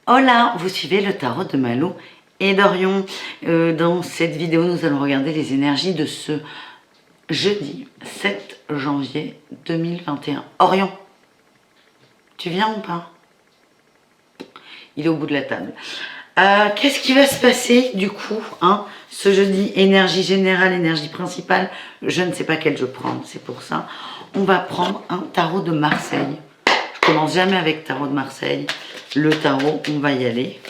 Hola, vous suivez le tarot de Malou et d'Orion. Dans cette vidéo, nous allons regarder les énergies de ce jeudi 7 janvier 2021. Orion, tu viens ou pas? Il est au bout de la table. Qu'est-ce qui va se passer du coup ce jeudi? Énergie générale, énergie principale. Je ne sais pas quelle je prends, c'est pour ça. On va prendre un tarot de Marseille. Je commence jamais avec tarot de Marseille. Le tarot, on va y aller.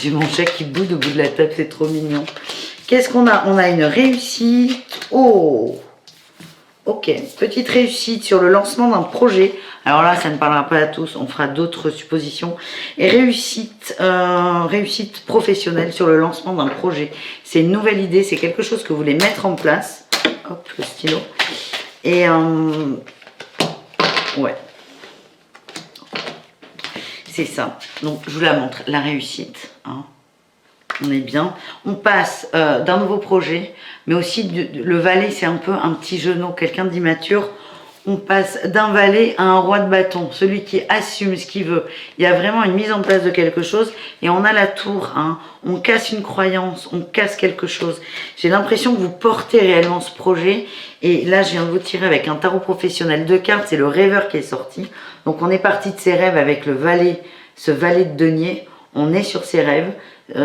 J'ai mon chat qui boude au bout de la table, c'est trop mignon. Qu'est-ce qu'on a? On a une réussite. Oh! Ok, petite réussite sur le lancement d'un projet. Alors là, ça ne parlera pas à tous, on fera d'autres suppositions. Et réussite, réussite professionnelle sur le lancement d'un projet. C'est une nouvelle idée, c'est quelque chose que vous voulez mettre en place. Hop, le stylo. Et ouais. C'est ça. Donc, je vous la montre, la réussite. On est bien. On passe d'un nouveau projet, mais aussi le valet, c'est un peu un petit genou, quelqu'un d'immature. On passe d'un valet à un roi de bâton, celui qui assume ce qu'il veut. Il y a vraiment une mise en place de quelque chose et on a la tour. On casse une croyance, on casse quelque chose. J'ai l'impression que vous portez réellement ce projet et là, je viens de vous tirer avec un tarot professionnel de cartes, c'est le rêveur qui est sorti. Donc, on est parti de ses rêves avec le valet, ce valet de denier. On est sur ses rêves,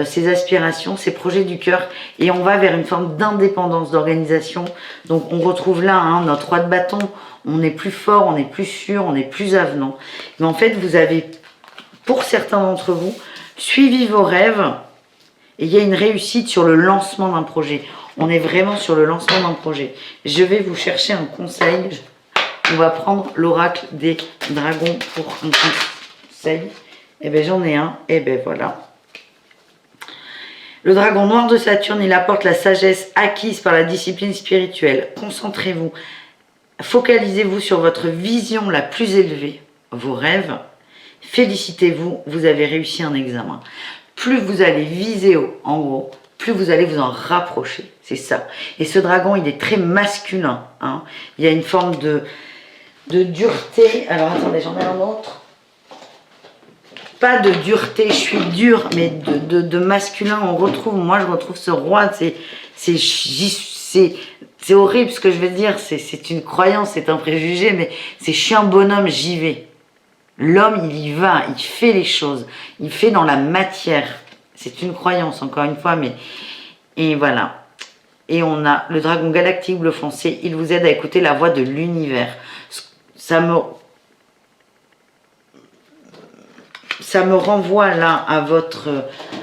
ses aspirations, ses projets du cœur et on va vers une forme d'indépendance, d'organisation. Donc on retrouve là notre roi de bâton, on est plus fort, on est plus sûr, on est plus avenant. Mais en fait, vous avez, pour certains d'entre vous, suivi vos rêves et il y a une réussite sur le lancement d'un projet. On est vraiment sur le lancement d'un projet. Je vais vous chercher un conseil. On va prendre l'oracle des dragons pour un conseil. Eh bien, j'en ai un. Et bien, voilà. Le dragon noir de Saturne, il apporte la sagesse acquise par la discipline spirituelle. Concentrez-vous. Focalisez-vous sur votre vision la plus élevée, vos rêves. Félicitez-vous, vous avez réussi un examen. Plus vous allez viser haut, en gros, plus vous allez vous en rapprocher. C'est ça. Et ce dragon, il est très masculin. Il y a une forme de dureté. Alors, attendez, j'en ai un autre. Pas de dureté, je suis dure, mais de masculin, moi je retrouve ce roi, c'est horrible ce que je vais dire, c'est une croyance, c'est un préjugé, mais c'est je suis un bonhomme, j'y vais. L'homme, il y va, il fait les choses, il fait dans la matière. C'est une croyance, encore une fois, mais... Et voilà. Et on a le dragon galactique bleu foncé, il vous aide à écouter la voix de l'univers. Ça me renvoie là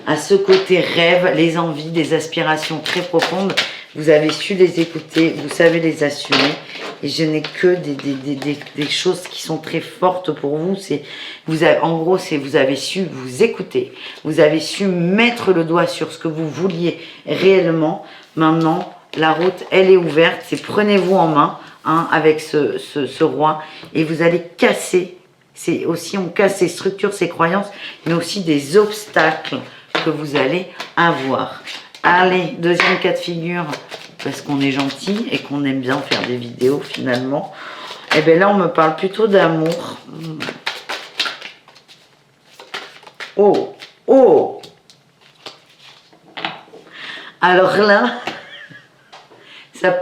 à ce côté rêve, les envies, des aspirations très profondes. Vous avez su les écouter, vous savez les assumer. Et je n'ai que des choses qui sont très fortes pour vous. En gros, vous avez su vous écouter. Vous avez su mettre le doigt sur ce que vous vouliez réellement. Maintenant, la route, elle est ouverte. C'est prenez-vous en main avec ce roi. Et vous allez casser. C'est aussi, on casse ses structures, ses croyances, mais aussi des obstacles que vous allez avoir. Allez, deuxième cas de figure, parce qu'on est gentil et qu'on aime bien faire des vidéos finalement. Et bien là, on me parle plutôt d'amour. Oh, oh! Alors là, ça...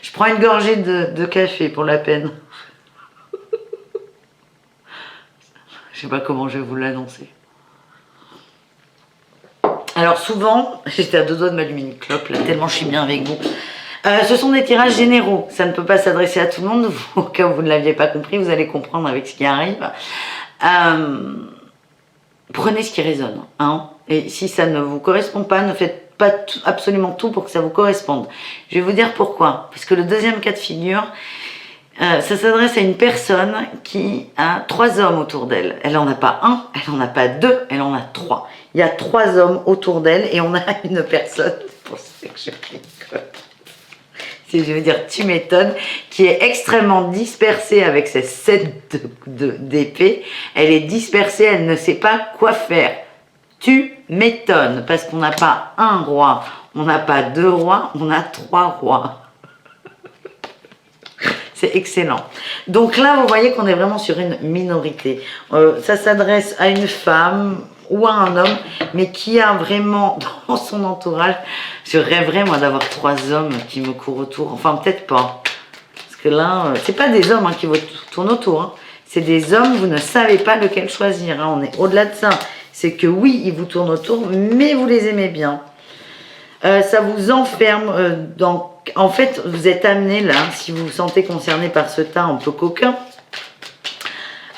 je prends une gorgée de café pour la peine. Je sais pas comment je vais vous l'annoncer. Alors souvent, j'étais à deux doigts de m'allumer une clope, là, tellement je suis bien avec vous. Ce sont des tirages généraux, ça ne peut pas s'adresser à tout le monde. Au cas où vous ne l'aviez pas compris, vous allez comprendre avec ce qui arrive. Prenez ce qui résonne. Et si ça ne vous correspond pas, ne faites pas absolument tout pour que ça vous corresponde. Je vais vous dire pourquoi. Parce que le deuxième cas de figure... ça s'adresse à une personne qui a 3 hommes autour d'elle. Elle n'en a pas un, elle n'en a pas 2, elle en a 3. Il y a 3 hommes autour d'elle et on a une personne, c'est pour ça que je rigole, je veux dire, tu m'étonnes, qui est extrêmement dispersée avec ses 7 d'épée. Elle est dispersée, elle ne sait pas quoi faire. Tu m'étonnes, parce qu'on n'a pas un roi, on n'a pas 2 rois, on a 3 rois. C'est excellent. Donc là, vous voyez qu'on est vraiment sur une minorité. Ça s'adresse à une femme ou à un homme, mais qui a vraiment dans son entourage, je rêverais moi d'avoir 3 hommes qui me courent autour. Enfin, peut-être pas. Parce que là, c'est pas des hommes qui vous tournent autour. Hein. C'est des hommes, vous ne savez pas lequel choisir. Hein. On est au-delà de ça. C'est que oui, ils vous tournent autour, mais vous les aimez bien. Ça vous enferme dans... En fait, vous êtes amené là, si vous vous sentez concerné par ce tas un peu coquin,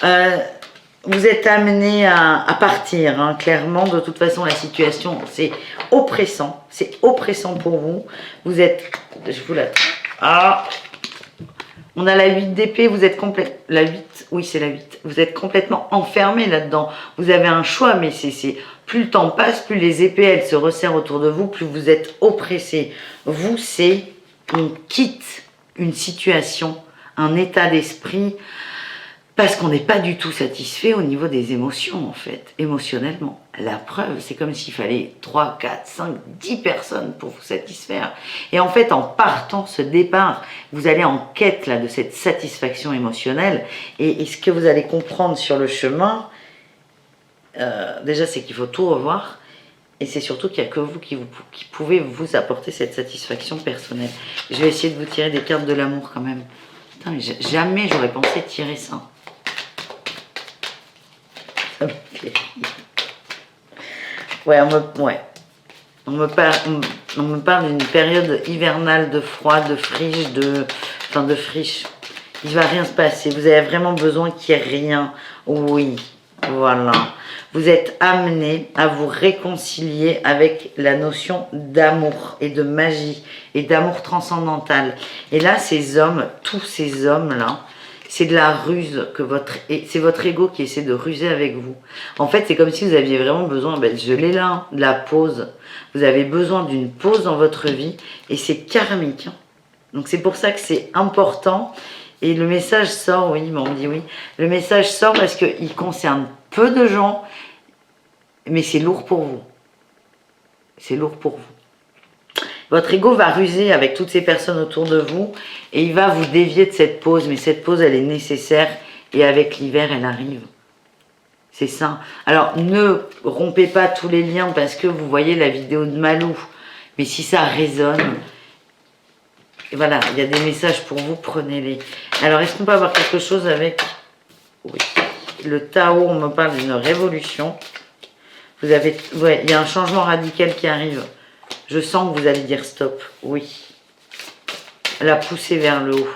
vous êtes amené à partir, hein, clairement. De toute façon, la situation, c'est oppressant. C'est oppressant pour vous. Vous êtes... Je vous la... Ah, on a la 8 d'épée, vous êtes complètement... La 8, oui, c'est la 8. Vous êtes complètement enfermé là-dedans. Vous avez un choix, mais c'est... Plus le temps passe, plus les épées, elles se resserrent autour de vous, plus vous êtes oppressé. Vous, c'est... On quitte une situation, un état d'esprit, parce qu'on n'est pas du tout satisfait au niveau des émotions, en fait, émotionnellement. La preuve, c'est comme s'il fallait 3, 4, 5, 10 personnes pour vous satisfaire. Et en fait, en partant ce départ, vous allez en quête là, de cette satisfaction émotionnelle. Et ce que vous allez comprendre sur le chemin, déjà, c'est qu'il faut tout revoir. Et c'est surtout qu'il n'y a que vous qui pouvez vous apporter cette satisfaction personnelle. Je vais essayer de vous tirer des cartes de l'amour quand même. Putain, mais jamais j'aurais pensé tirer ça. Ça me fait rire. Ouais, on me parle d'une période hivernale de froid, de friche, de friche. Il ne va rien se passer. Vous avez vraiment besoin qu'il n'y ait rien. Oui, voilà. Vous êtes amené à vous réconcilier avec la notion d'amour et de magie et d'amour transcendantal. Et là, ces hommes, tous ces hommes-là, c'est de la ruse que c'est votre ego qui essaie de ruser avec vous. En fait, c'est comme si vous aviez vraiment besoin, je l'ai là, de la pause. Vous avez besoin d'une pause dans votre vie et c'est karmique. Donc c'est pour ça que c'est important. Et le message sort, oui, on me dit oui. Le message sort parce qu'il concerne peu de gens, mais c'est lourd pour vous. C'est lourd pour vous. Votre ego va ruser avec toutes ces personnes autour de vous et il va vous dévier de cette pause. Mais cette pause, elle est nécessaire et avec l'hiver, elle arrive. C'est ça. Alors, ne rompez pas tous les liens parce que vous voyez la vidéo de Malou. Mais si ça résonne, et voilà, il y a des messages pour vous, prenez-les. Alors, est-ce qu'on peut avoir quelque chose avec... Oui. Le Tao, on me parle d'une révolution. Vous avez... Ouais, il y a un changement radical qui arrive. Je sens que vous allez dire stop. Oui. La pousser vers le haut.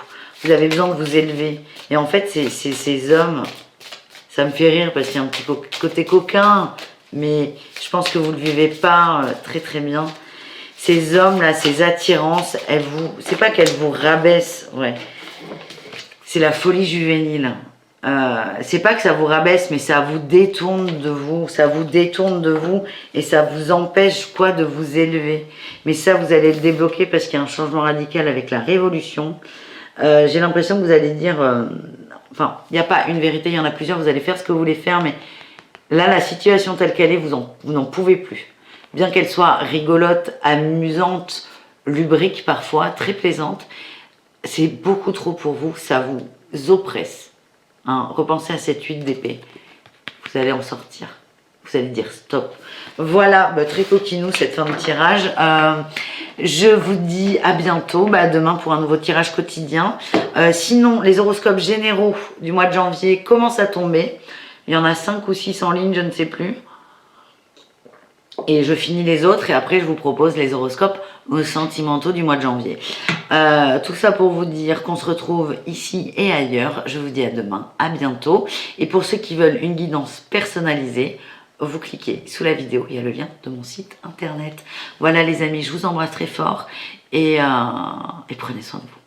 Vous avez besoin de vous élever. Et en fait, ces hommes, ça me fait rire parce qu'il y a un petit côté coquin, mais je pense que vous ne le vivez pas très très bien. Ces hommes-là, ces attirances, c'est pas qu'elles vous rabaissent, ouais. C'est la folie juvénile. C'est pas que ça vous rabaisse, mais ça vous détourne de vous, et ça vous empêche quoi de vous élever. Mais ça, vous allez le débloquer parce qu'il y a un changement radical avec la révolution. J'ai l'impression que vous allez dire, enfin, il n'y a pas une vérité, il y en a plusieurs, vous allez faire ce que vous voulez faire, mais là, la situation telle qu'elle est, vous n'en pouvez plus. Bien qu'elle soit rigolote, amusante, lubrique parfois, très plaisante, c'est beaucoup trop pour vous, ça vous oppresse. Hein, repensez à cette 8 d'épée. Vous allez en sortir. Vous allez dire stop. Voilà, très coquinou cette fin de tirage. Je vous dis à bientôt, demain pour un nouveau tirage quotidien. Sinon, les horoscopes généraux du mois de janvier commencent à tomber. Il y en a 5 ou 6 en ligne, je ne sais plus. Et je finis les autres et après je vous propose les horoscopes sentimentaux du mois de janvier. Tout ça pour vous dire qu'on se retrouve ici et ailleurs. Je vous dis à demain, à bientôt. Et pour ceux qui veulent une guidance personnalisée, vous cliquez sous la vidéo, il y a le lien de mon site internet. Voilà les amis, je vous embrasse très fort et prenez soin de vous.